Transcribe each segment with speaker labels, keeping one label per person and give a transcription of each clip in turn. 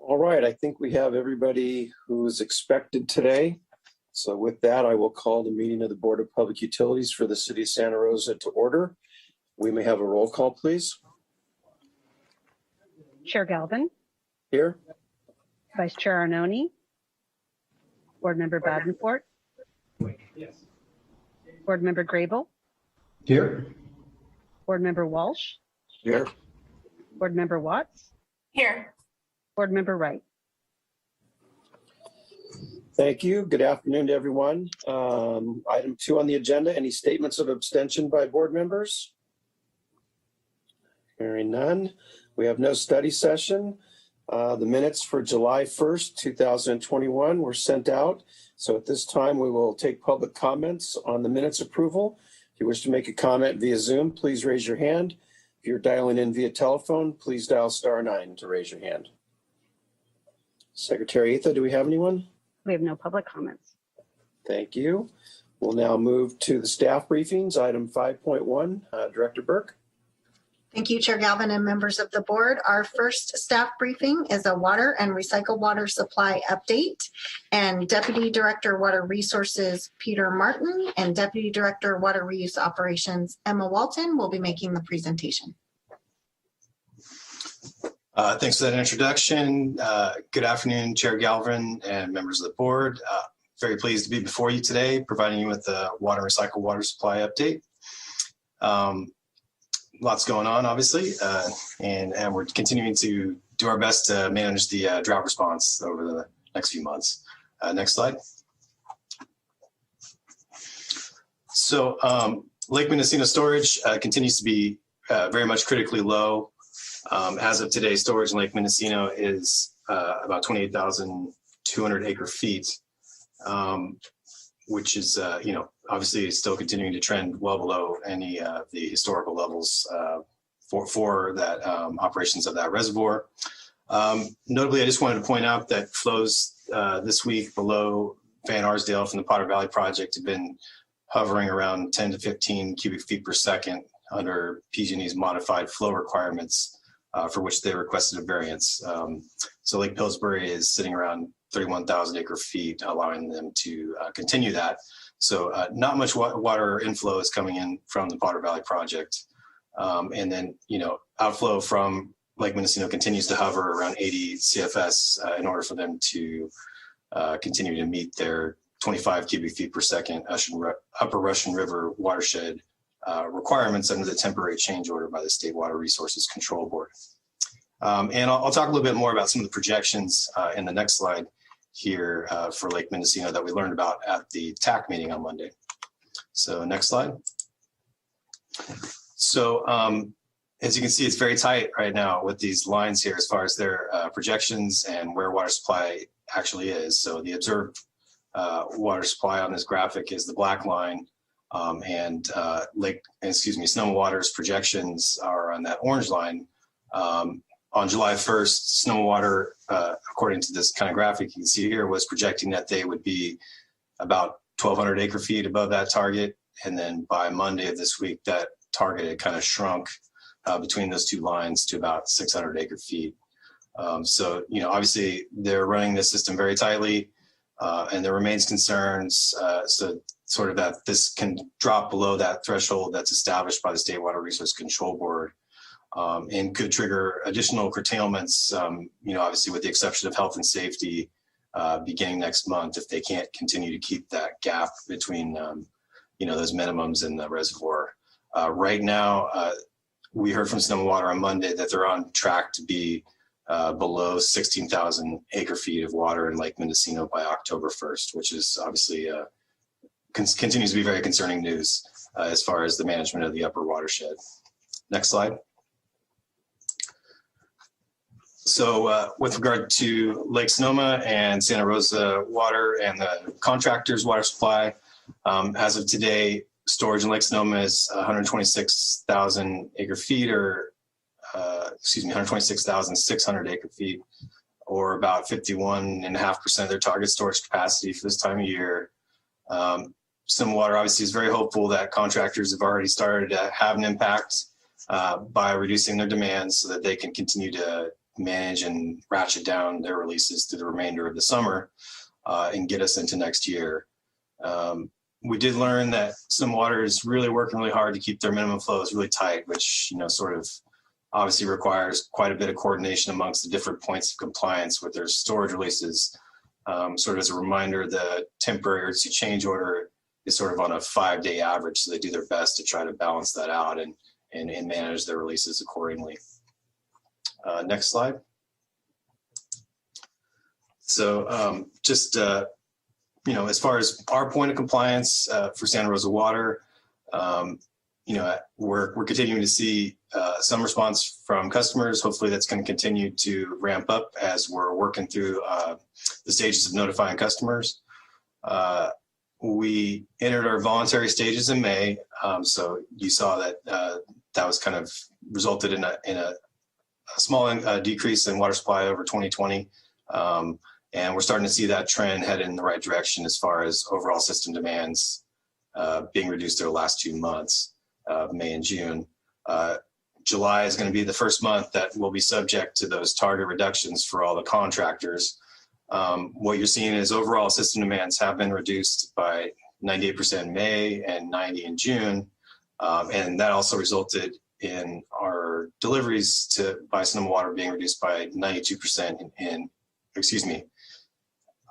Speaker 1: All right, I think we have everybody who's expected today. So with that, I will call the meeting of the Board of Public Utilities for the City of Santa Rosa to order. We may have a roll call, please.
Speaker 2: Chair Galvin.
Speaker 1: Here.
Speaker 2: Vice Chair Arnone. Board Member Badenfort.
Speaker 3: Yes.
Speaker 2: Board Member Grable.
Speaker 3: Here.
Speaker 2: Board Member Walsh.
Speaker 1: Here.
Speaker 2: Board Member Watts.
Speaker 4: Here.
Speaker 2: Board Member Wright.
Speaker 1: Thank you. Good afternoon to everyone. Item 2 on the agenda, any statements of abstention by board members? Hearing none. We have no study session. The minutes for July 1st, 2021 were sent out. So at this time, we will take public comments on the minutes approval. If you wish to make a comment via Zoom, please raise your hand. If you're dialing in via telephone, please dial *9 to raise your hand. Secretary Etha, do we have anyone?
Speaker 2: We have no public comments.
Speaker 1: Thank you. We'll now move to the staff briefings. Item 5.1, Director Burke.
Speaker 4: Thank you, Chair Galvin and members of the board. Our first staff briefing is a water and recycled water supply update. And Deputy Director Water Resources Peter Martin and Deputy Director Water Reuse Operations Emma Walton will be making the presentation.
Speaker 5: Thanks for that introduction. Good afternoon, Chair Galvin and members of the board. Very pleased to be before you today, providing you with the water and recycled water supply update. Lots going on, obviously, and we're continuing to do our best to manage the drought response over the next few months. Next slide. So Lake Mendocino storage continues to be very much critically low. As of today, storage in Lake Mendocino is about 28,200 acre feet, which is, obviously still continuing to trend well below any of the historical levels for that operations of that reservoir. Notably, I just wanted to point out that flows this week below Van Arsdale from the Potter Valley project have been hovering around 10 to 15 cubic feet per second under PG&E's modified flow requirements for which they requested a variance. So Lake Pillsbury is sitting around 31,000 acre feet, allowing them to continue that. So not much water inflow is coming in from the Potter Valley project. And then, outflow from Lake Mendocino continues to hover around 80 CFS in order for them to continue to meet their 25 cubic feet per second Upper Russian River watershed requirements under the temporary change order by the State Water Resources Control Board. And I'll talk a little bit more about some of the projections in the next slide here for Lake Mendocino that we learned about at the TAC meeting on Monday. So next slide. So as you can see, it's very tight right now with these lines here as far as their projections and where water supply actually is. So the observed water supply on this graphic is the black line, and Sonoma Water's projections are on that orange line. On July 1st, Sonoma Water, according to this kind of graphic you can see here, was projecting that they would be about 1,200 acre feet above that target. And then by Monday of this week, that target had kind of shrunk between those two lines to about 600 acre feet. So, obviously they're running this system very tightly, and there remains concerns. So sort of that this can drop below that threshold that's established by the State Water Resource Control Board. And could trigger additional curtailments, obviously with the exception of health and safety beginning next month if they can't continue to keep that gap between, those minimums in the reservoir. Right now, we heard from Sonoma Water on Monday that they're on track to be below 16,000 acre feet of water in Lake Mendocino by October 1st, which is obviously continues to be very concerning news as far as the management of the upper watershed. Next slide. So with regard to Lake Sonoma and Santa Rosa Water and the contractor's water supply, as of today, storage in Lake Sonoma is 126,000 acre feet, 126,600 acre feet, or about 51.5% of their target storage capacity for this time of year. Sonoma Water obviously is very hopeful that contractors have already started to have an impact by reducing their demands so that they can continue to manage and ratchet down their releases through the remainder of the summer and get us into next year. We did learn that Sonoma Water is really working really hard to keep their minimum flows really tight, which, sort of obviously requires quite a bit of coordination amongst the different points of compliance with their storage releases. Sort of as a reminder, the temporary urgency change order is sort of on a 5-day average, so they do their best to try to balance that out and manage their releases accordingly. Next slide. So as far as our point of compliance for Santa Rosa Water, we're continuing to see some response from customers. Hopefully that's going to continue to ramp up as we're working through the stages of notifying customers. We entered our voluntary stages in May. So you saw that that was kind of resulted in a small decrease in water supply over 2020. And we're starting to see that trend head in the right direction as far as overall system demands being reduced over the last 2 months, May and June. July is going to be the first month that will be subject to those target reductions for all the contractors. What you're seeing is overall system demands have been reduced by 98% in May and 90% in June. And that also resulted in our deliveries by Sonoma Water being reduced by 92% excuse me,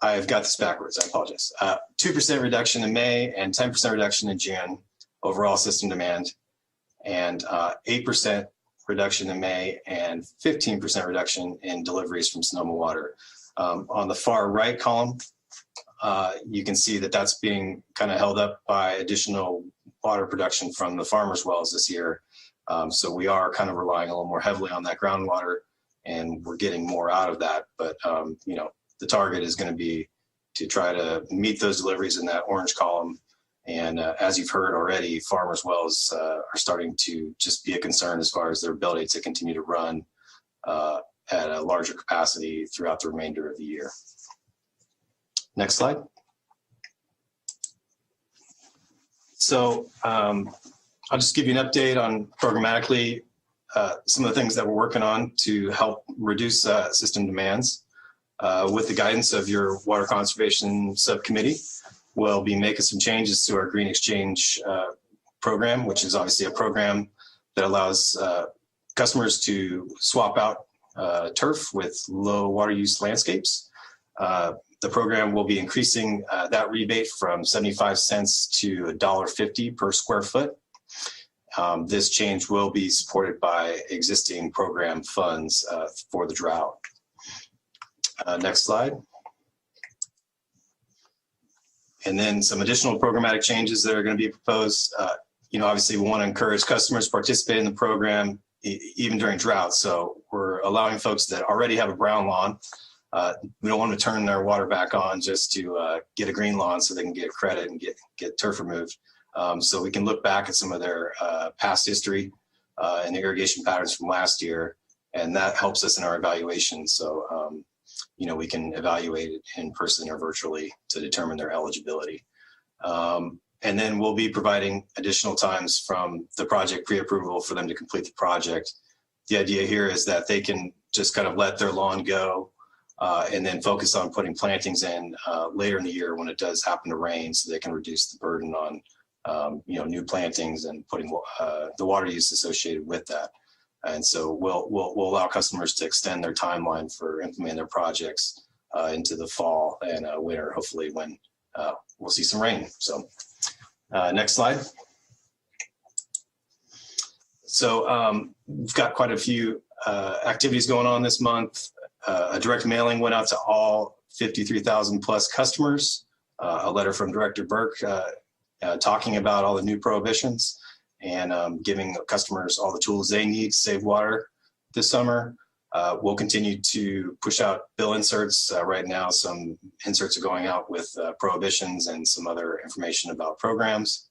Speaker 5: I've got this backwards, I apologize. 2% reduction in May and 10% reduction in June, overall system demand, and 8% reduction in May and 15% reduction in deliveries from Sonoma Water. On the far right column, you can see that that's being kind of held up by additional water production from the farmers' wells this year. So we are kind of relying a little more heavily on that groundwater, and we're getting more out of that. But, the target is going to be to try to meet those deliveries in that orange column. And as you've heard already, farmers' wells are starting to just be a concern as far as their ability to continue to run at a larger capacity throughout the remainder of the year. Next slide. So I'll just give you an update on programmatically some of the things that we're working on to help reduce system demands. With the guidance of your Water Conservation Subcommittee, we'll be making some changes to our Green Exchange program, which is obviously a program that allows customers to swap out turf with low water use landscapes. The program will be increasing that rebate from 75 cents to $1.50 per square foot. This change will be supported by existing program funds for the drought. Next slide. And then some additional programmatic changes that are going to be proposed. Obviously we want to encourage customers to participate in the program even during drought. So we're allowing folks that already have a brown lawn. We don't want to turn their water back on just to get a green lawn so they can get credit and get turf removed. So we can look back at some of their past history and the irrigation patterns from last year, and that helps us in our evaluation. So, we can evaluate it in person or virtually to determine their eligibility. And then we'll be providing additional times from the project pre-approval for them to complete the project. The idea here is that they can just kind of let their lawn go and then focus on putting plantings in later in the year when it does happen to rain, so they can reduce the burden on new plantings and putting the water use associated with that. And so we'll allow customers to extend their timeline for implementing their projects into the fall and winter, hopefully when we'll see some rain. So next slide. So we've got quite a few activities going on this month. A direct mailing went out to all 53,000 plus customers. A letter from Director Burke talking about all the new prohibitions and giving customers all the tools they need to save water this summer. We'll continue to push out bill inserts. Right now, some inserts are going out with prohibitions and some other information about programs.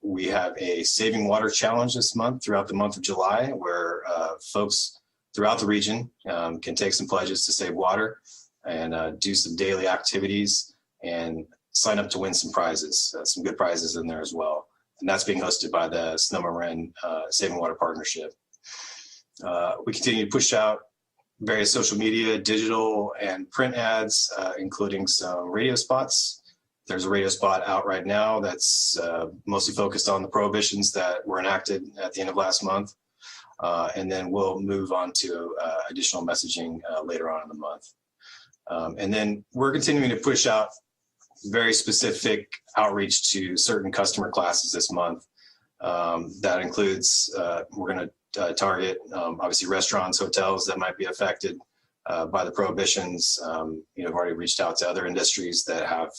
Speaker 5: We have a Saving Water Challenge this month throughout the month of July, where folks throughout the region can take some pledges to save water and do some daily activities and sign up to win some prizes, some good prizes in there as well. And that's being hosted by the Sonoma Marin Saving Water Partnership. We continue to push out various social media, digital and print ads, including some radio spots. There's a radio spot out right now that's mostly focused on the prohibitions that were enacted at the end of last month. And then we'll move on to additional messaging later on in the month. And then we're continuing to push out very specific outreach to certain customer classes this month. That includes, we're going to target obviously restaurants, hotels that might be affected by the prohibitions. I've already reached out to other industries that have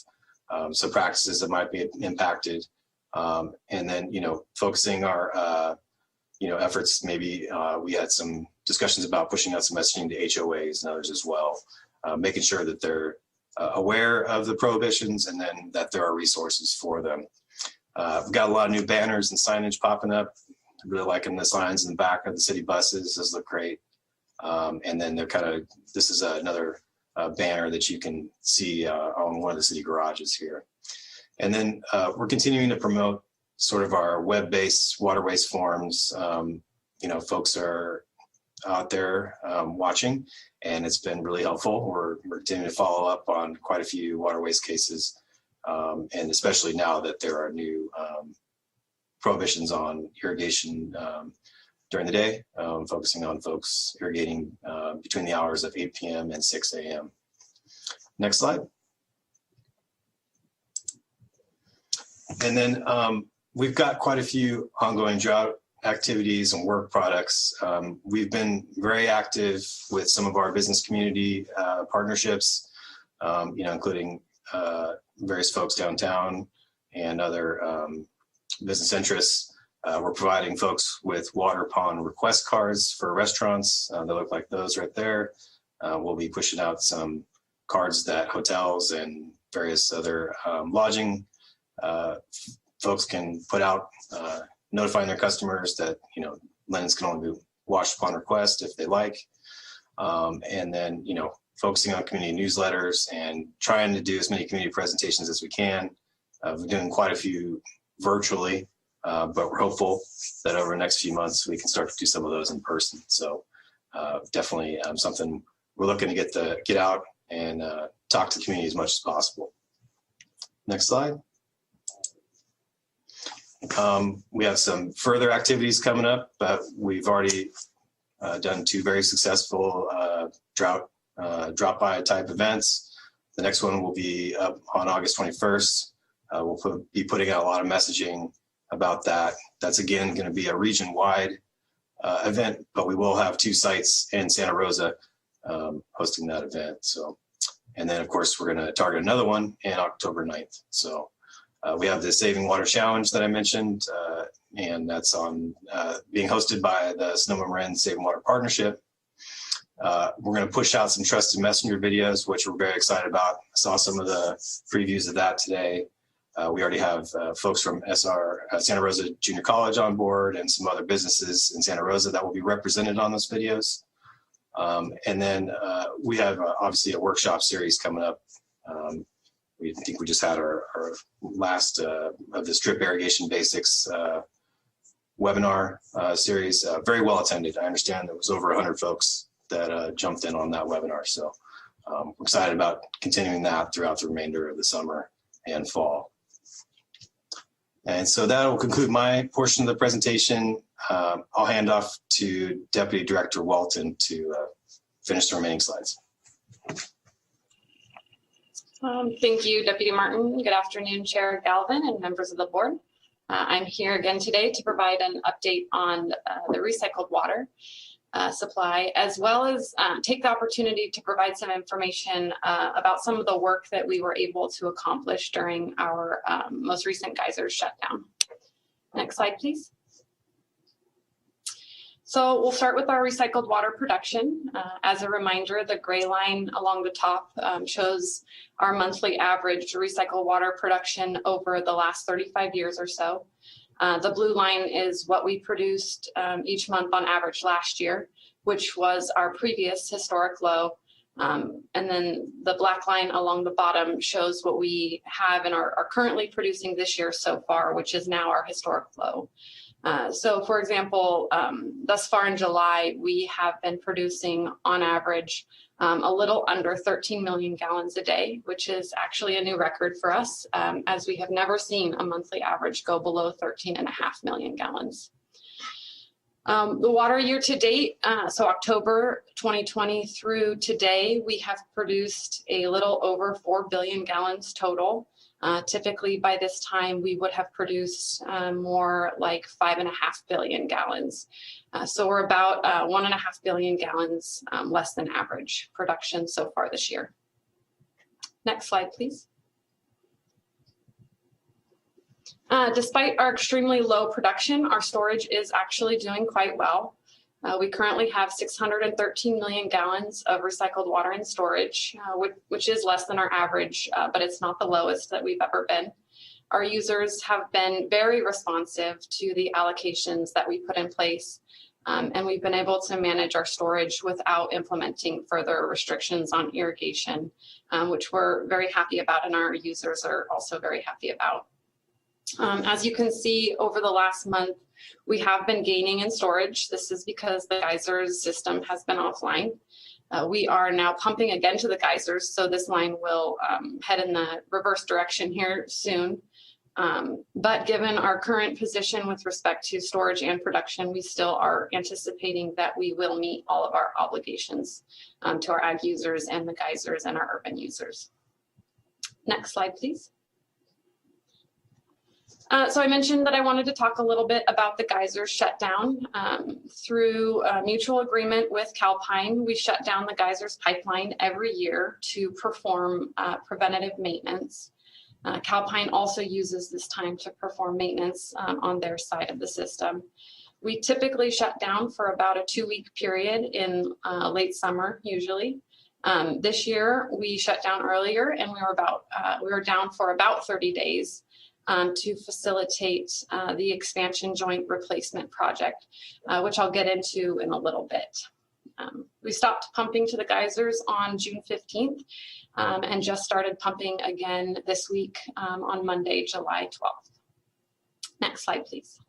Speaker 5: some practices that might be impacted. And then, focusing our, efforts, maybe we had some discussions about pushing out some messaging to HOAs and others as well, making sure that they're aware of the prohibitions and then that there are resources for them. We've got a lot of new banners and signage popping up. I'm really liking the signs in the back of the city buses. Those look great. And then this is another banner that you can see on one of the city garages here. And then we're continuing to promote sort of our web-based water waste forums. Folks are out there watching, and it's been really helpful. We're continuing to follow up on quite a few water waste cases, and especially now that there are new prohibitions on irrigation during the day, focusing on folks irrigating between the hours of 8 p.m. and 6 a.m. Next slide. And then we've got quite a few ongoing drought activities and work products. We've been very active with some of our business community partnerships, including various folks downtown and other business interests. We're providing folks with water pond request cards for restaurants. They look like those right there. We'll be pushing out some cards that hotels and various other lodging folks can put out, notifying their customers that, linens can only be washed upon request if they like. And then, focusing on community newsletters and trying to do as many community presentations as we can. We're doing quite a few virtually, but we're hopeful that over the next few months, we can start to do some of those in person. So definitely something we're looking to get out and talk to the community as much as possible. Next slide. We have some further activities coming up, but we've already done 2 very successful drought drop-by type events. The next one will be up on August 21st. We'll be putting out a lot of messaging about that. That's again going to be a region-wide event, but we will have 2 sites in Santa Rosa hosting that event. So, and then of course we're going to target another one in October 9th. So. We have the Saving Water Challenge that I mentioned, and that's on being hosted by the Sonoma Marin Saving Water Partnership. We're going to push out some trusted messenger videos, which we're very excited about. I saw some of the previews of that today. We already have folks from Santa Rosa Junior College on board and some other businesses in Santa Rosa that will be represented on those videos. And then we have obviously a workshop series coming up. I think we just had our last of the drip irrigation basics webinar series, very well attended. I understand there was over 100 folks that jumped in on that webinar. So we're excited about continuing that throughout the remainder of the summer and fall. And so that will conclude my portion of the presentation. I'll hand off to Deputy Director Walton to finish the remaining slides.
Speaker 6: Thank you, Deputy Martin. Good afternoon, Chair Galvin and members of the board. I'm here again today to provide an update on the recycled water supply, as well as take the opportunity to provide some information about some of the work that we were able to accomplish during our most recent Geyser Shutdown. Next slide, please. So we'll start with our recycled water production. As a reminder, the gray line along the top shows our monthly average recycled water production over the last 35 years or so. The blue line is what we produced each month on average last year, which was our previous historic low. And then the black line along the bottom shows what we have and are currently producing this year so far, which is now our historic low. So for example, thus far in July, we have been producing on average a little under 13 million gallons a day, which is actually a new record for us, as we have never seen a monthly average go below 13.5 million gallons. The water year to date, so October 2020 through today, we have produced a little over 4 billion gallons total. Typically by this time, we would have produced more like 5.5 billion gallons. So we're about 1.5 billion gallons less than average production so far this year. Next slide, please. Despite our extremely low production, our storage is actually doing quite well. We currently have 613 million gallons of recycled water in storage, which is less than our average, but it's not the lowest that we've ever been. Our users have been very responsive to the allocations that we put in place, and we've been able to manage our storage without implementing further restrictions on irrigation, which we're very happy about, and our users are also very happy about. As you can see, over the last month, we have been gaining in storage. This is because the geysers system has been offline. We are now pumping again to the geysers, so this line will head in the reverse direction here soon. But given our current position with respect to storage and production, we still are anticipating that we will meet all of our obligations to our ag users and the geysers and our urban users. Next slide, please. So I mentioned that I wanted to talk a little bit about the Geyser Shutdown. Through a mutual agreement with Calpine, we shut down the geysers pipeline every year to perform preventative maintenance. Calpine also uses this time to perform maintenance on their side of the system. We typically shut down for about a 2-week period in late summer, usually. This year we shut down earlier, and we were down for about 30 days. To facilitate the expansion joint replacement project, which I'll get into in a little bit. We stopped pumping to the geysers on June 15th and just started pumping again this week on Monday, July 12th. Next slide, please.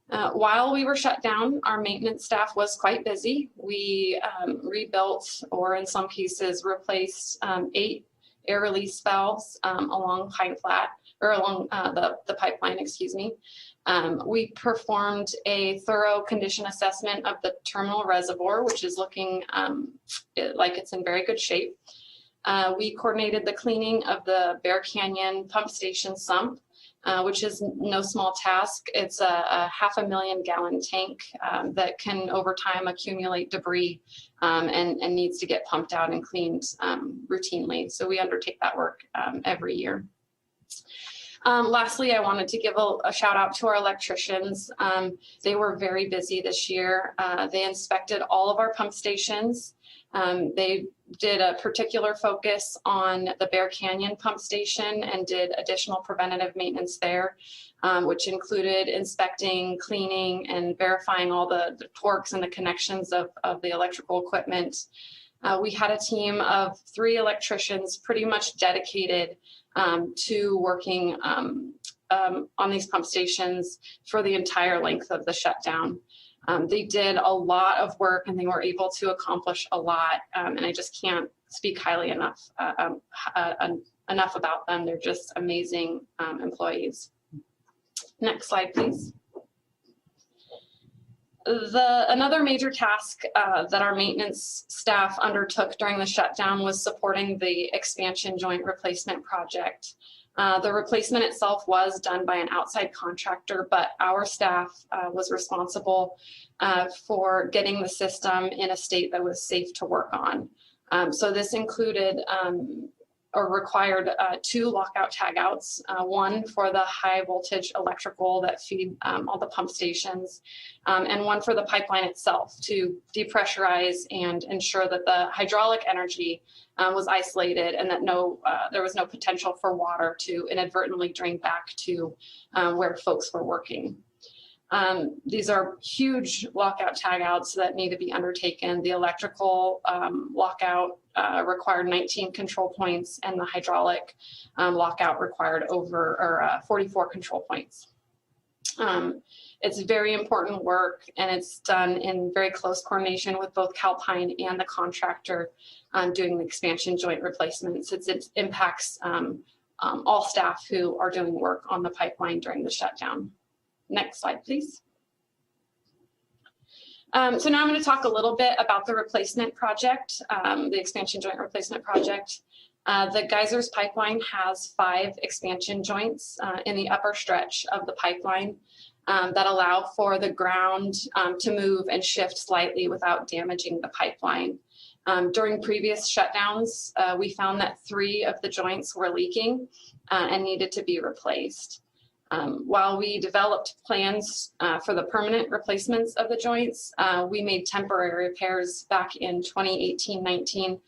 Speaker 6: While we were shut down, our maintenance staff was quite busy. We rebuilt, or in some cases replaced, 8 air release valves along Pine Flat, or along the pipeline, excuse me. We performed a thorough condition assessment of the terminal reservoir, which is looking like it's in very good shape. We coordinated the cleaning of the Bear Canyon pump station sump, which is no small task. It's a 500,000 gallon tank that can over time accumulate debris and needs to get pumped out and cleaned routinely. So we undertake that work every year. Lastly, I wanted to give a shout out to our electricians. They were very busy this year. They inspected all of our pump stations. They did a particular focus on the Bear Canyon pump station and did additional preventative maintenance there, which included inspecting, cleaning, and verifying all the torques and the connections of the electrical equipment. We had a team of 3 electricians pretty much dedicated to working on these pump stations for the entire length of the shutdown. They did a lot of work and they were able to accomplish a lot, and I just can't speak highly enough about them. They're just amazing employees. Next slide, please. Another major task that our maintenance staff undertook during the shutdown was supporting the expansion joint replacement project. The replacement itself was done by an outside contractor, but our staff was responsible for getting the system in a state that was safe to work on. So this included or required 2 lockout tagouts, one for the high voltage electrical that feed all the pump stations, and one for the pipeline itself to depressurize and ensure that the hydraulic energy was isolated and that there was no potential for water to inadvertently drain back to where folks were working. These are huge lockout tagouts that need to be undertaken. The electrical lockout required 19 control points, and the hydraulic lockout required 44 control points. It's very important work, and it's done in very close coordination with both Calpine and the contractor doing the expansion joint replacements. It impacts all staff who are doing work on the pipeline during the shutdown. Next slide, please. So now I'm going to talk a little bit about the replacement project, the expansion joint replacement project. The Geysers pipeline has 5 expansion joints in the upper stretch of the pipeline that allow for the ground to move and shift slightly without damaging the pipeline. During previous shutdowns, we found that 3 of the joints were leaking and needed to be replaced. While we developed plans for the permanent replacements of the joints, we made temporary repairs back in 2018-19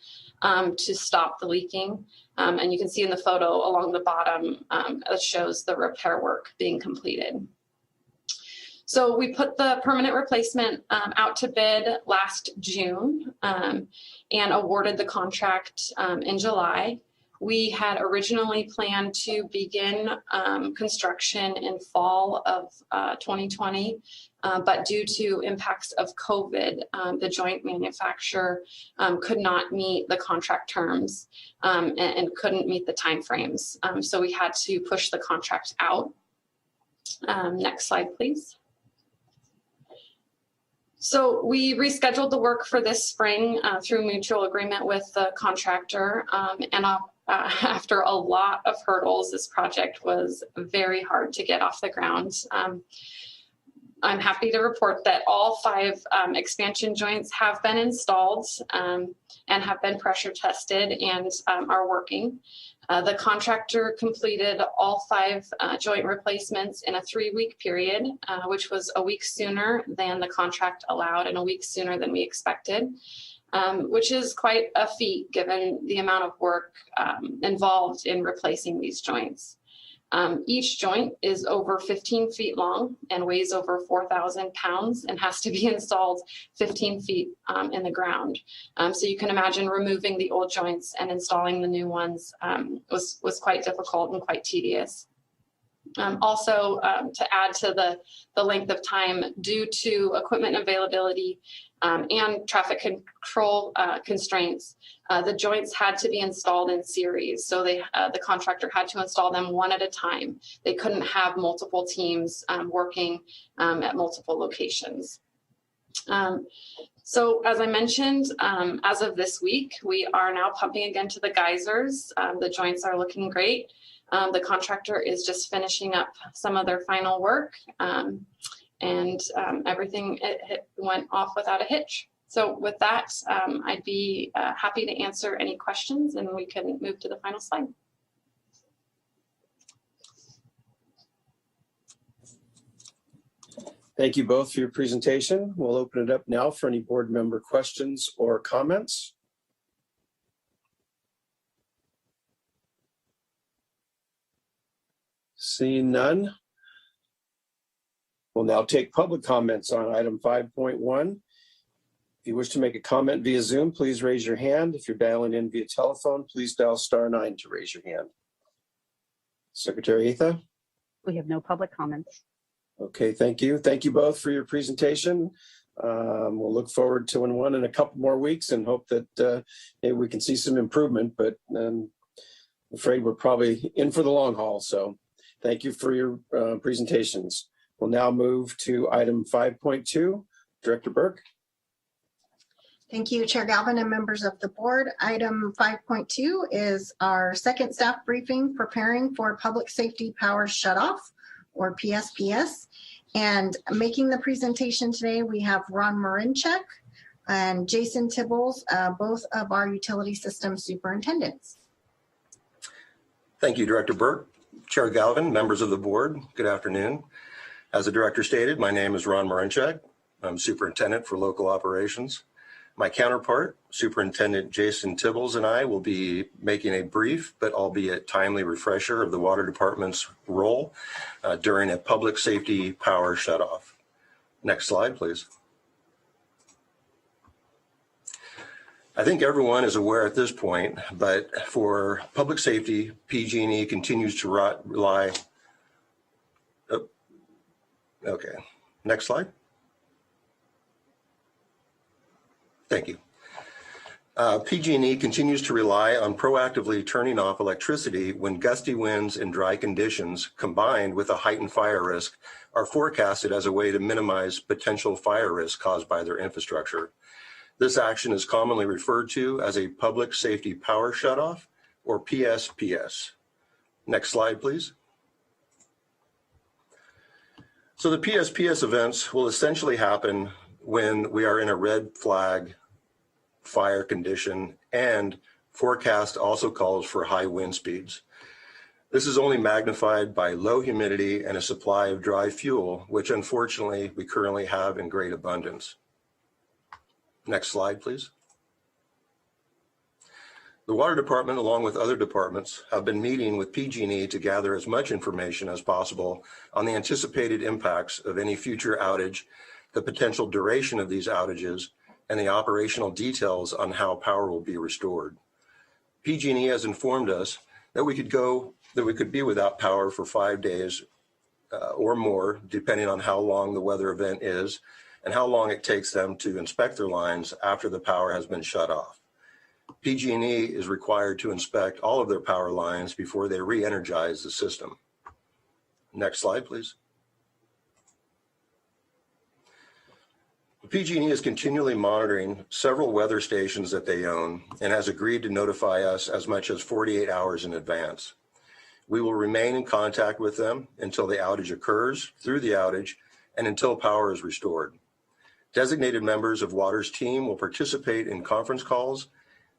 Speaker 6: to stop the leaking. And you can see in the photo along the bottom, it shows the repair work being completed. So we put the permanent replacement out to bid last June and awarded the contract in July. We had originally planned to begin construction in fall of 2020, but due to impacts of COVID, the joint manufacturer could not meet the contract terms and couldn't meet the timeframes. So we had to push the contract out. Next slide, please. So we rescheduled the work for this spring through mutual agreement with the contractor, and after a lot of hurdles, this project was very hard to get off the ground. I'm happy to report that all 5 expansion joints have been installed and have been pressure tested and are working. The contractor completed all 5 joint replacements in a 3-week period, which was a week sooner than the contract allowed and a week sooner than we expected, which is quite a feat given the amount of work involved in replacing these joints. Each joint is over 15 feet long and weighs over 4,000 pounds and has to be installed 15 feet in the ground. So you can imagine removing the old joints and installing the new ones was quite difficult and quite tedious. Also, to add to the length of time, due to equipment availability and traffic control constraints, the joints had to be installed in series. So the contractor had to install them one at a time. They couldn't have multiple teams working at multiple locations. So as I mentioned, as of this week, we are now pumping again to the geysers. The joints are looking great. The contractor is just finishing up some of their final work, and everything it went off without a hitch. So with that, I'd be happy to answer any questions, and we can move to the final slide.
Speaker 1: Thank you both for your presentation. We'll open it up now for any board member questions or comments. Seeing none, we'll now take public comments on item 5.1. If you wish to make a comment via Zoom, please raise your hand. If you're dialing in via telephone, please dial *9 to raise your hand. Secretary Atha?
Speaker 2: We have no public comments.
Speaker 1: Okay, thank you. Thank you both for your presentation. We'll look forward to one in a couple more weeks and hope that maybe we can see some improvement, but I'm afraid we're probably in for the long haul. So thank you for your presentations. We'll now move to item 5.2. Director Burke.
Speaker 4: Thank you, Chair Galvin and members of the board. Item 5.2 is our second staff briefing preparing for Public Safety Power Shutoff, or PSPS. And making the presentation today, we have Ron Marinchuk and Jason Tibbles, both of our utility system superintendents.
Speaker 7: Thank you, Director Burke. Chair Galvin, members of the board, good afternoon. As the director stated, my name is Ron Marinchuk. I'm superintendent for local operations. My counterpart, Superintendent Jason Tibbles, and I will be making a brief but albeit timely refresher of the Water Department's role during a public safety power shutoff. Next slide, please. I think everyone is aware at this point, but for public safety, PG&E continues to rely. Okay, next slide. Thank you. PG&E continues to rely on proactively turning off electricity when gusty winds and dry conditions combined with a heightened fire risk are forecasted as a way to minimize potential fire risk caused by their infrastructure. This action is commonly referred to as a public safety power shutoff, or PSPS. Next slide, please. So the PSPS events will essentially happen when we are in a red flag fire condition, and forecast also calls for high wind speeds. This is only magnified by low humidity and a supply of dry fuel, which unfortunately we currently have in great abundance. Next slide, please. The Water Department, along with other departments, have been meeting with PG&E to gather as much information as possible on the anticipated impacts of any future outage, the potential duration of these outages, and the operational details on how power will be restored. PG&E has informed us that we could be without power for 5 days or more, depending on how long the weather event is and how long it takes them to inspect their lines after the power has been shut off. PG&E is required to inspect all of their power lines before they re-energize the system. Next slide, please. PG&E is continually monitoring several weather stations that they own and has agreed to notify us as much as 48 hours in advance. We will remain in contact with them until the outage occurs, through the outage, and until power is restored. Designated members of Water's team will participate in conference calls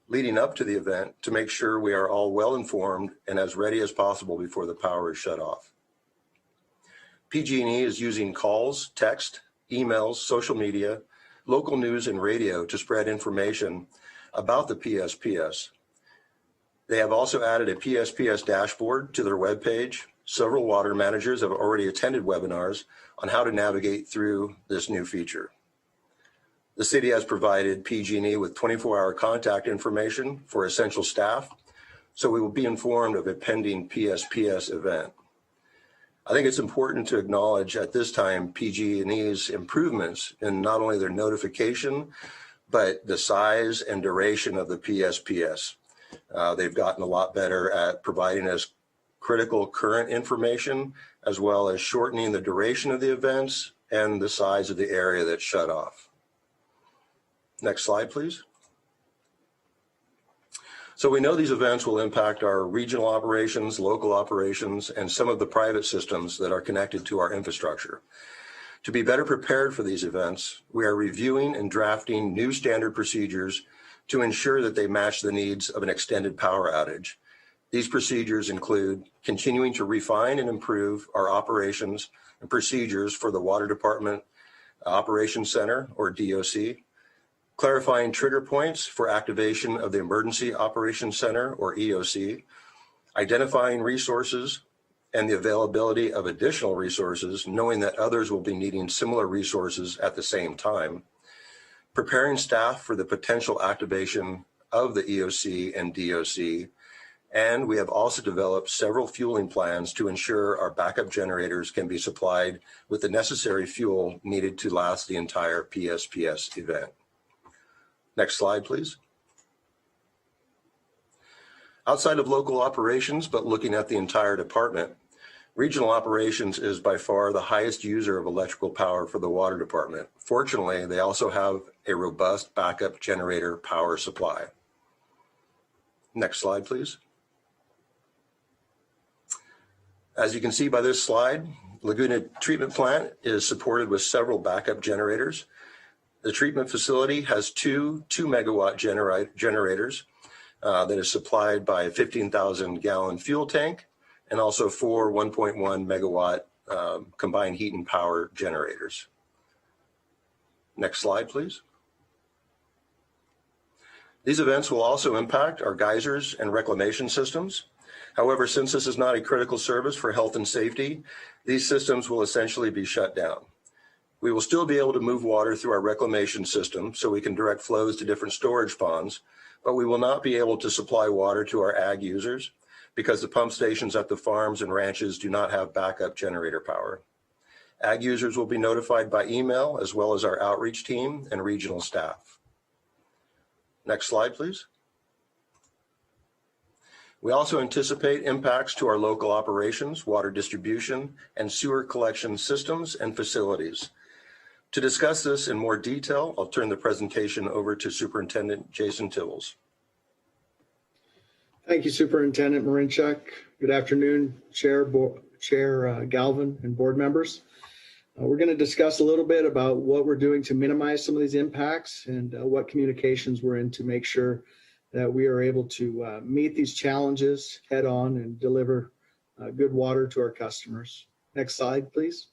Speaker 7: leading up to the event to make sure we are all well informed and as ready as possible before the power is shut off. PG&E is using calls, text, emails, social media, local news, and radio to spread information about the PSPS. They have also added a PSPS dashboard to their webpage. Several water managers have already attended webinars on how to navigate through this new feature. The city has provided PG&E with 24-hour contact information for essential staff, so we will be informed of a pending PSPS event. I think it's important to acknowledge at this time PG&E's improvements in not only their notification, but the size and duration of the PSPS. They've gotten a lot better at providing us critical current information, as well as shortening the duration of the events and the size of the area that's shut off. Next slide, please. So we know these events will impact our regional operations, local operations, and some of the private systems that are connected to our infrastructure. To be better prepared for these events, we are reviewing and drafting new standard procedures to ensure that they match the needs of an extended power outage. These procedures include continuing to refine and improve our operations and procedures for the Water Department Operations Center, or DOC, clarifying trigger points for activation of the Emergency Operations Center, or EOC, identifying resources and the availability of additional resources, knowing that others will be needing similar resources at the same time, preparing staff for the potential activation of the EOC and DOC, and we have also developed several fueling plans to ensure our backup generators can be supplied with the necessary fuel needed to last the entire PSPS event. Next slide, please. Outside of local operations, but looking at the entire department, regional operations is by far the highest user of electrical power for the Water Department. Fortunately, they also have a robust backup generator power supply. Next slide, please. As you can see by this slide, Laguna Treatment Plant is supported with several backup generators. The treatment facility has two 2-megawatt generators that is supplied by a 15,000-gallon fuel tank and also 4 1.1 megawatt combined heat and power generators. Next slide, please. These events will also impact our geysers and reclamation systems. However, since this is not a critical service for health and safety, these systems will essentially be shut down. We will still be able to move water through our reclamation system so we can direct flows to different storage ponds, but we will not be able to supply water to our ag users because the pump stations at the farms and ranches do not have backup generator power. Ag users will be notified by email, as well as our outreach team and regional staff. Next slide, please. We also anticipate impacts to our local operations, water distribution, and sewer collection systems and facilities. To discuss this in more detail, I'll turn the presentation over to Superintendent Jason Tibbles.
Speaker 3: Thank you, Superintendent Marinchuk. Good afternoon, Chair Galvin and board members. We're going to discuss a little bit about what we're doing to minimize some of these impacts and what communications we're in to make sure that we are able to meet these challenges head on and deliver good water to our customers. Next slide, please.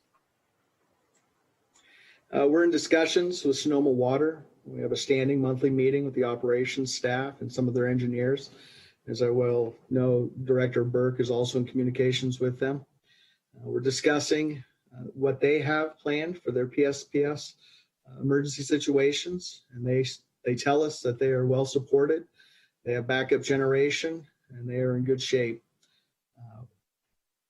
Speaker 3: We're in discussions with Sonoma Water. We have a standing monthly meeting with the operations staff and some of their engineers. As I well know, Director Burke is also in communications with them. We're discussing what they have planned for their PSAS emergency situations, and they tell us that they are well supported. They have backup generation, and they are in good shape.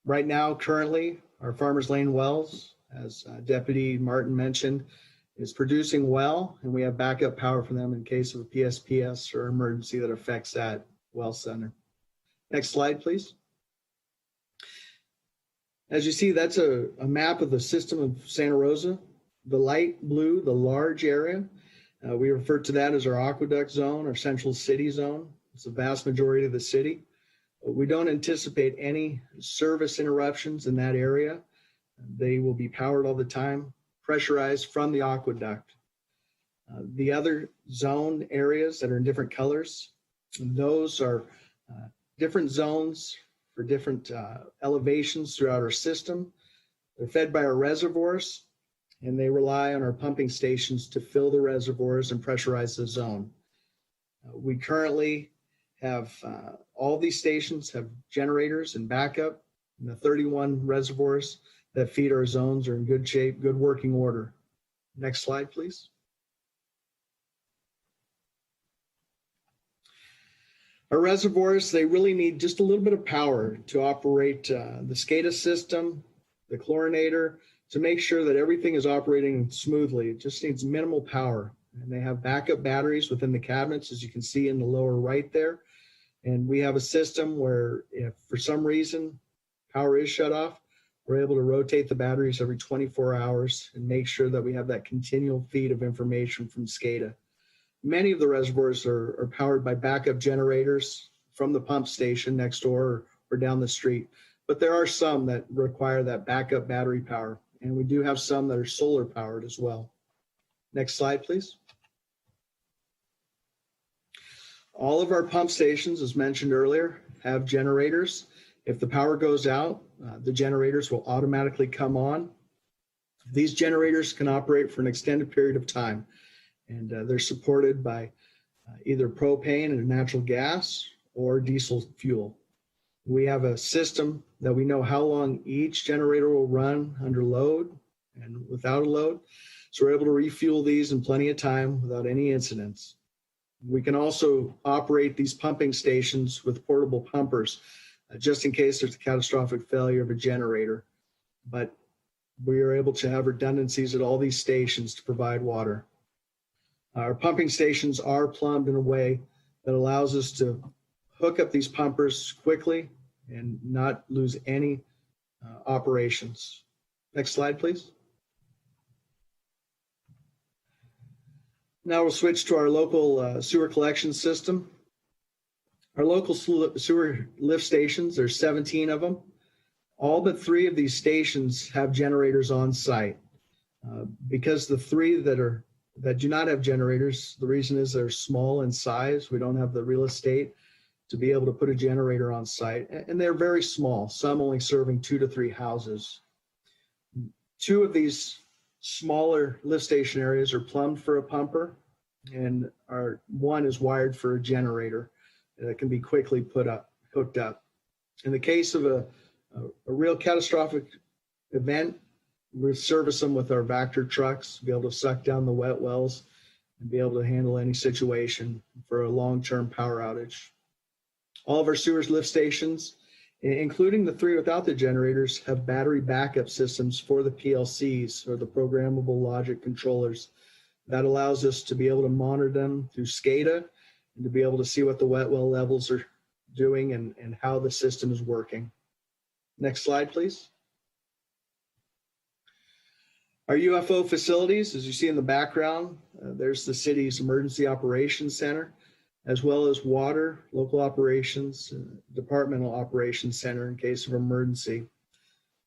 Speaker 3: Right now, currently, our Farmers Lane wells, as Deputy Martin mentioned, is producing well, and we have backup power for them in case of a PSAS or emergency that affects that well center. Next slide, please. As you see, that's a map of the system of Santa Rosa. The light blue, the large area, we refer to that as our aqueduct zone, our central city zone. It's the vast majority of the city. We don't anticipate any service interruptions in that area. They will be powered all the time, pressurized from the aqueduct. The other zone areas that are in different colors, those are different zones for different elevations throughout our system. They're fed by our reservoirs, and they rely on our pumping stations to fill the reservoirs and pressurize the zone. We currently have all these stations have generators and backup, and the 31 reservoirs that feed our zones are in good shape, good working order. Next slide, please. Our reservoirs, they really need just a little bit of power to operate the SCADA system, the chlorinator, to make sure that everything is operating smoothly. It just needs minimal power. And they have backup batteries within the cabinets, as you can see in the lower right there. And we have a system where if for some reason power is shut off, we're able to rotate the batteries every 24 hours and make sure that we have that continual feed of information from SCADA. Many of the reservoirs are powered by backup generators from the pump station next door or down the street. But there are some that require that backup battery power. And we do have some that are solar powered as well. Next slide, please. All of our pump stations, as mentioned earlier, have generators. If the power goes out, the generators will automatically come on. These generators can operate for an extended period of time. And they're supported by either propane and natural gas or diesel fuel. We have a system that we know how long each generator will run under load and without a load. So we're able to refuel these in plenty of time without any incidents. We can also operate these pumping stations with portable pumpers, just in case there's a catastrophic failure of a generator. But we are able to have redundancies at all these stations to provide water. Our pumping stations are plumbed in a way that allows us to hook up these pumpers quickly and not lose any operations. Next slide, please. Now we'll switch to our local sewer collection system. Our local sewer lift stations, there's 17 of them. All but 3 of these stations have generators on site. Because the 3 that do not have generators, the reason is they're small in size. We don't have the real estate to be able to put a generator on site. And they're very small, some only serving 2 to 3 houses. 2 of these smaller lift station areas are plumbed for a pumper, and one is wired for a generator that can be quickly hooked up. In the case of a real catastrophic event, we service them with our Vector trucks, be able to suck down the wet wells and be able to handle any situation for a long-term power outage. All of our sewers lift stations including the 3 without the generators, have battery backup systems for the PLCs, or the programmable logic controllers. That allows us to be able to monitor them through SCADA and to be able to see what the wet well levels are doing and how the system is working. Next slide, please. Our UFO facilities, as you see in the background, there's the city's Emergency Operations Center, as well as water, local operations, departmental operations center in case of emergency.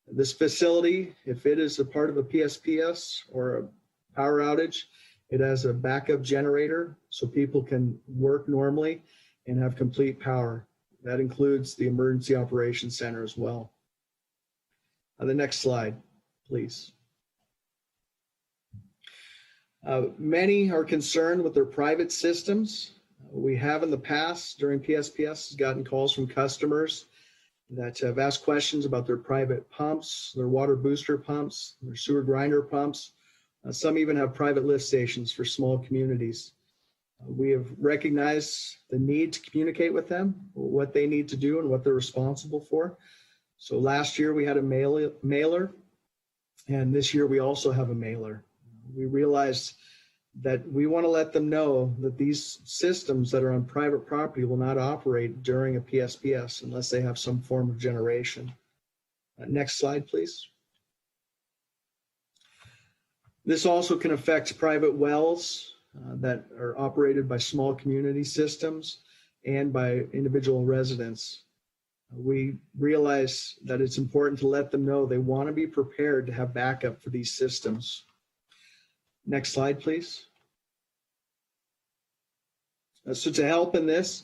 Speaker 3: This facility, if it is a part of a PSPS or a power outage, it has a backup generator so people can work normally and have complete power. That includes the Emergency Operations Center as well. The next slide, please. Many are concerned with their private systems. We have in the past during PSPS gotten calls from customers that have asked questions about their private pumps, their water booster pumps, their sewer grinder pumps. Some even have private lift stations for small communities. We have recognized the need to communicate with them, what they need to do and what they're responsible for. So last year we had a mailer, and this year we also have a mailer. We realized that we want to let them know that these systems that are on private property will not operate during a PSPS unless they have some form of generation. Next slide, please. This also can affect private wells that are operated by small community systems and by individual residents. We realize that it's important to let them know they want to be prepared to have backup for these systems. Next slide, please. So to help in this,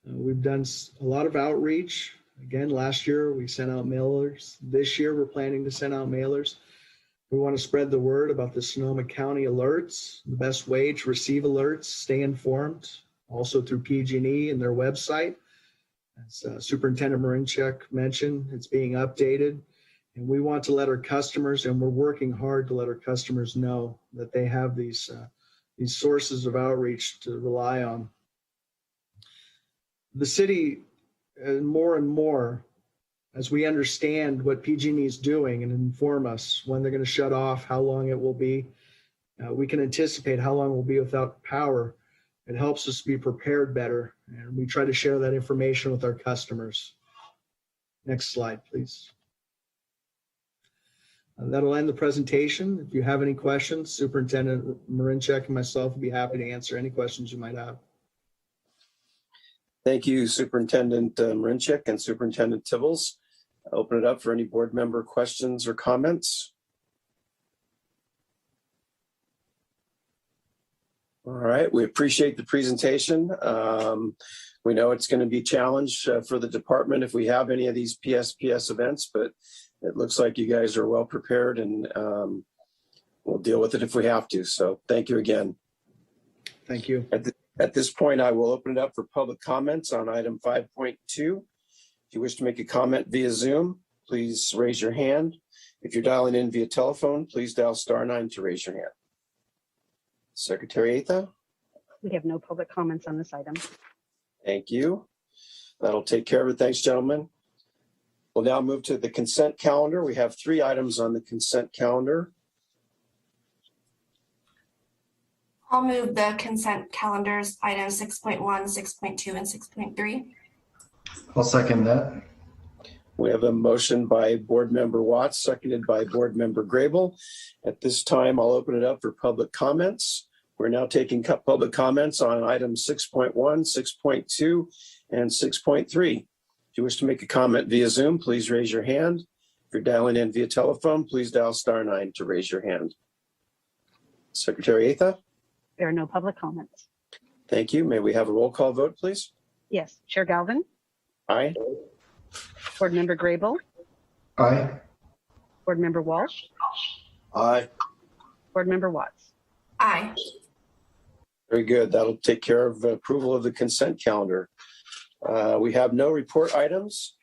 Speaker 3: we've done a lot of outreach. Again, last year we sent out mailers. This year we're planning to send out mailers. We want to spread the word about the Sonoma County alerts, the best way to receive alerts, stay informed, also through PG&E and their website. As Superintendent Marinchak mentioned, it's being updated. And we want to let our customers, and we're working hard to let our customers know that they have these sources of outreach to rely on. The city, more and more, as we understand what PG&E is doing and inform us when they're going to shut off, how long it will be, we can anticipate how long we'll be without power. It helps us be prepared better, and we try to share that information with our customers. Next slide, please. That'll end the presentation. If you have any questions, Superintendent Marinchak and myself will be happy to answer any questions you might have.
Speaker 1: Thank you, Superintendent Marinchak and Superintendent Tibbles. I'll open it up for any board member questions or comments. All right, we appreciate the presentation. We know it's going to be a challenge for the department if we have any of these PSPS events, but it looks like you guys are well prepared, and we'll deal with it if we have to. So thank you again.
Speaker 3: Thank you.
Speaker 1: At this point, I will open it up for public comments on item 5.2. If you wish to make a comment via Zoom, please raise your hand. If you're dialing in via telephone, please dial *9 to raise your hand. Secretary Atha?
Speaker 2: We have no public comments on this item.
Speaker 1: Thank you. That'll take care of it. Thanks, gentlemen. We'll now move to the consent calendar. We have 3 items on the consent calendar.
Speaker 8: I'll move the consent calendars, items 6.1, 6.2, and 6.3.
Speaker 9: I'll second that.
Speaker 1: We have a motion by Board Member Watts, seconded by Board Member Grable. At this time, I'll open it up for public comments. We're now taking public comments on items 6.1, 6.2, and 6.3. If you wish to make a comment via Zoom, please raise your hand. If you're dialing in via telephone, please dial *9 to raise your hand. Secretary Atha?
Speaker 2: There are no public comments.
Speaker 1: Thank you. May we have a roll call vote, please?
Speaker 2: Yes, Chair Galvin,
Speaker 1: Aye.
Speaker 2: Board Member Grable,
Speaker 9: Aye.
Speaker 2: Board Member Walsh,
Speaker 1: Aye.
Speaker 2: Board Member Watts.
Speaker 8: Aye.
Speaker 1: Very good. That'll take care of approval of the consent calendar. We have no report items.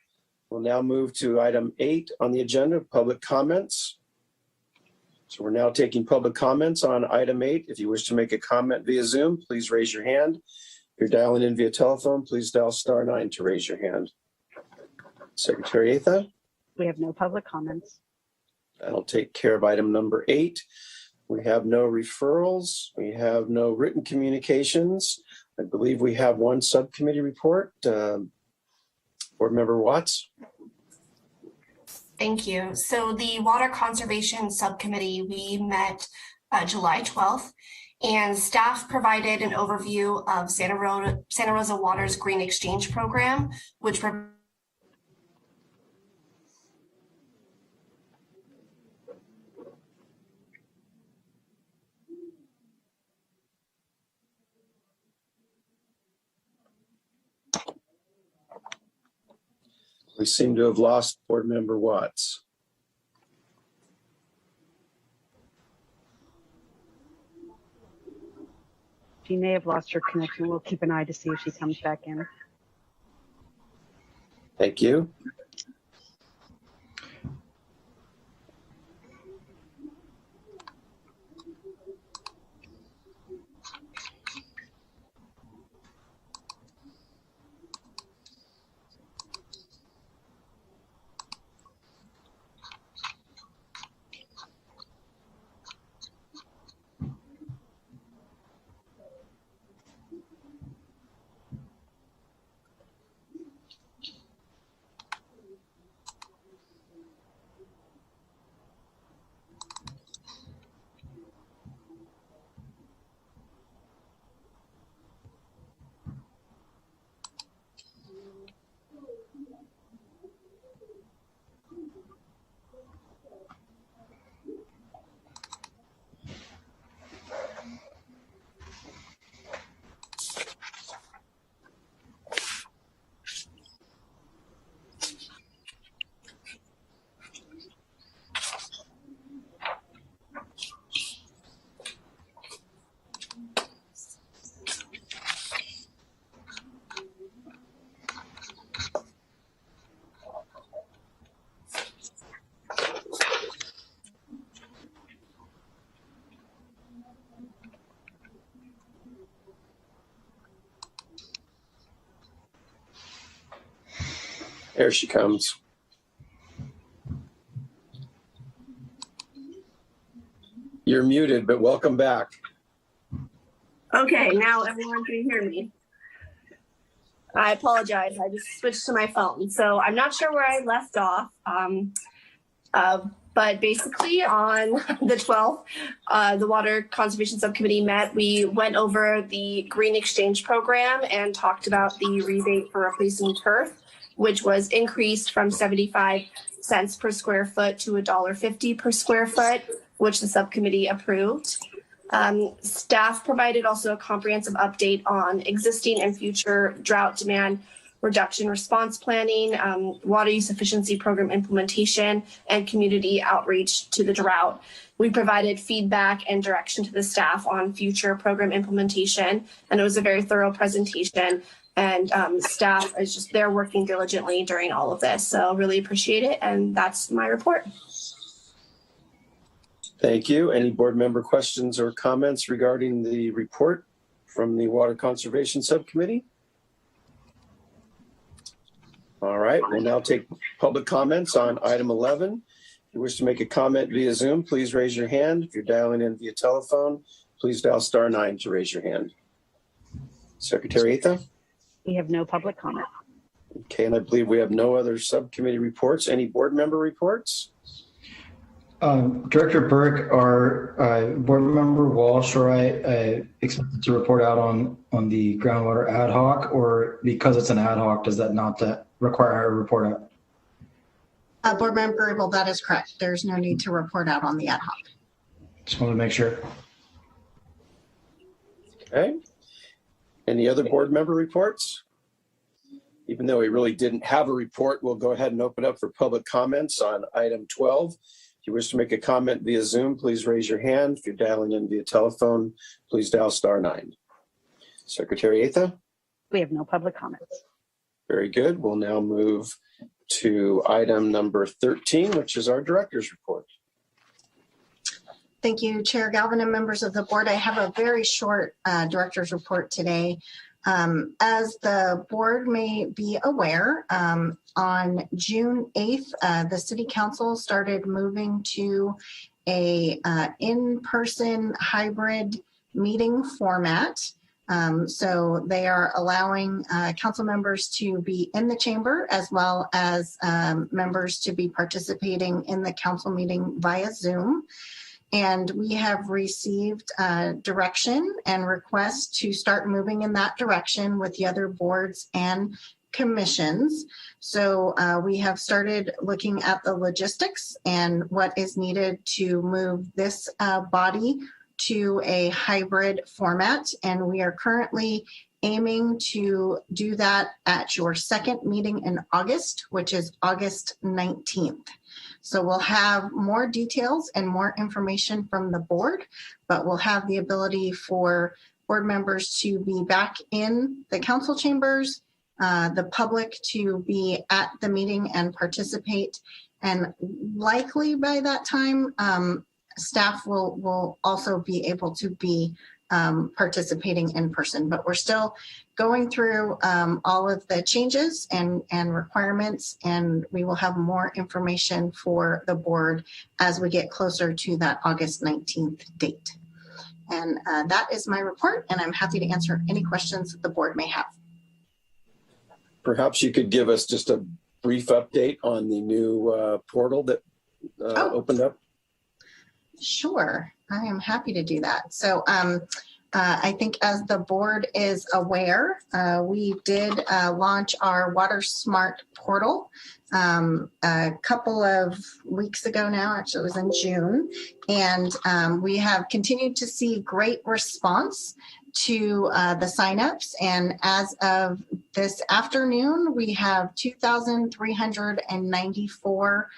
Speaker 1: We'll now move to item 8 on the agenda, public comments. So we're now taking public comments on item 8. If you wish to make a comment via Zoom, please raise your hand. If you're dialing in via telephone, please dial *9 to raise your hand. Secretary Atha?
Speaker 2: We have no public comments.
Speaker 1: That'll take care of item number 8. We have no referrals. We have no written communications. I believe we have one subcommittee report. Board Member Watts?
Speaker 8: Thank you. So the Water Conservation Subcommittee, we met July 12th, and staff provided an overview of Santa Rosa Water's Green Exchange Program, which
Speaker 1: We seem to have lost Board Member Watts.
Speaker 2: She may have lost her connection. We'll keep an eye to see if she comes back in.
Speaker 1: Thank you. There she comes. You're muted, but welcome back.
Speaker 10: Okay, now everyone can hear me. I apologize. I just switched to my phone. So I'm not sure where I left off. But basically on the 12th, the Water Conservation Subcommittee met. We went over the Green Exchange Program and talked about the rebate for replacing turf, which was increased from 75 cents per square foot to $1.50 per square foot, which the subcommittee approved. Staff provided also a comprehensive update on existing and future drought demand reduction response planning, water use efficiency program implementation, and community outreach to the drought. We provided feedback and direction to the staff on future program implementation, and it was a very thorough presentation. And staff is just there working diligently during all of this. So really appreciate it. And that's my report.
Speaker 1: Thank you. Any board member questions or comments regarding the report from the Water Conservation Subcommittee? All right, we'll now take public comments on item 11. If you wish to make a comment via Zoom, please raise your hand. If you're dialing in via telephone, please dial *9 to raise your hand. Secretary Atha?
Speaker 2: We have no public comment.
Speaker 1: Okay, and I believe we have no other subcommittee reports. Any board member reports?
Speaker 9: Director Burke, are board member Walsh or I expected to report out on the groundwater ad hoc, or because it's an ad hoc, does that not require a report out?
Speaker 4: Board member, well, that is correct. There's no need to report out on the ad hoc.
Speaker 9: Just wanted to make sure.
Speaker 1: Okay. Any other board member reports? Even though we really didn't have a report, we'll go ahead and open up for public comments on item 12. If you wish to make a comment via Zoom, please raise your hand. If you're dialing in via telephone, please dial *9. Secretary Atha?
Speaker 2: We have no public comments.
Speaker 1: Very good. We'll now move to item number 13, which is our director's report.
Speaker 4: Thank you, Chair Galvin and members of the board. I have a very short director's report today. As the board may be aware, on June 8th, the City Council started moving to a in-person hybrid meeting format. So they are allowing council members to be in the chamber as well as members to be participating in the council meeting via Zoom. And we have received direction and requests to start moving in that direction with the other boards and commissions. So we have started looking at the logistics and what is needed to move this body to a hybrid format. And we are currently aiming to do that at your second meeting in August, which is August 19th. So we'll have more details and more information from the board, but we'll have the ability for board members to be back in the council chambers, the public to be at the meeting and participate. And likely by that time, staff will also be able to be participating in person, but we're still going through all of the changes and requirements, and we will have more information for the board as we get closer to that August 19th date. And that is my report, and I'm happy to answer any questions that the board may have.
Speaker 1: Perhaps you could give us just a brief update on the new portal that opened up.
Speaker 4: Sure, I am happy to do that. So I think as the board is aware, we did launch our Water Smart portal a couple of weeks ago now. Actually, it was in June. And we have continued to see great response to the signups. And as of this afternoon, we have 2,394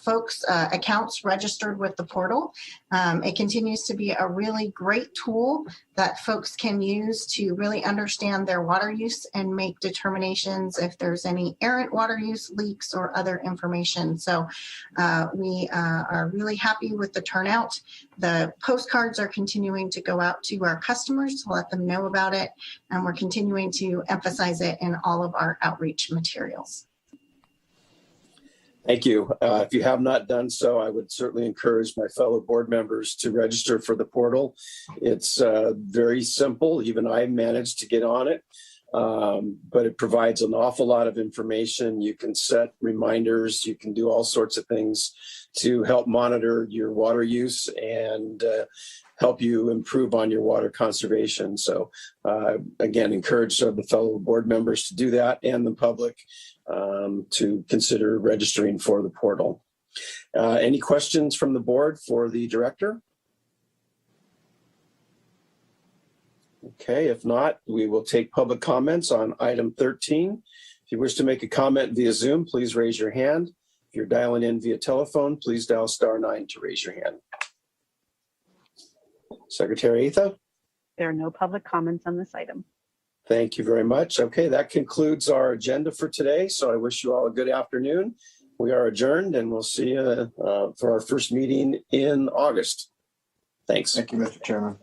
Speaker 4: folks, accounts registered with the portal. It continues to be a really great tool that folks can use to really understand their water use and make determinations if there's any errant water use, leaks, or other information. So we are really happy with the turnout. The postcards are continuing to go out to our customers to let them know about it, and we're continuing to emphasize it in all of our outreach materials.
Speaker 1: Thank you. If you have not done so, I would certainly encourage my fellow board members to register for the portal. It's very simple. Even I managed to get on it, but it provides an awful lot of information. You can set reminders. You can do all sorts of things to help monitor your water use and help you improve on your water conservation. So again, encourage the fellow board members to do that and the public to consider registering for the portal. Any questions from the board for the director? Okay, if not, we will take public comments on item 13. If you wish to make a comment via Zoom, please raise your hand. If you're dialing in via telephone, please dial *9 to raise your hand. Secretary Atha?
Speaker 2: There are no public comments on this item.
Speaker 1: Thank you very much. Okay, that concludes our agenda for today. So I wish you all a good afternoon. We are adjourned, and we'll see you for our first meeting in August. Thanks.
Speaker 11: Thank you, Mr. Chairman.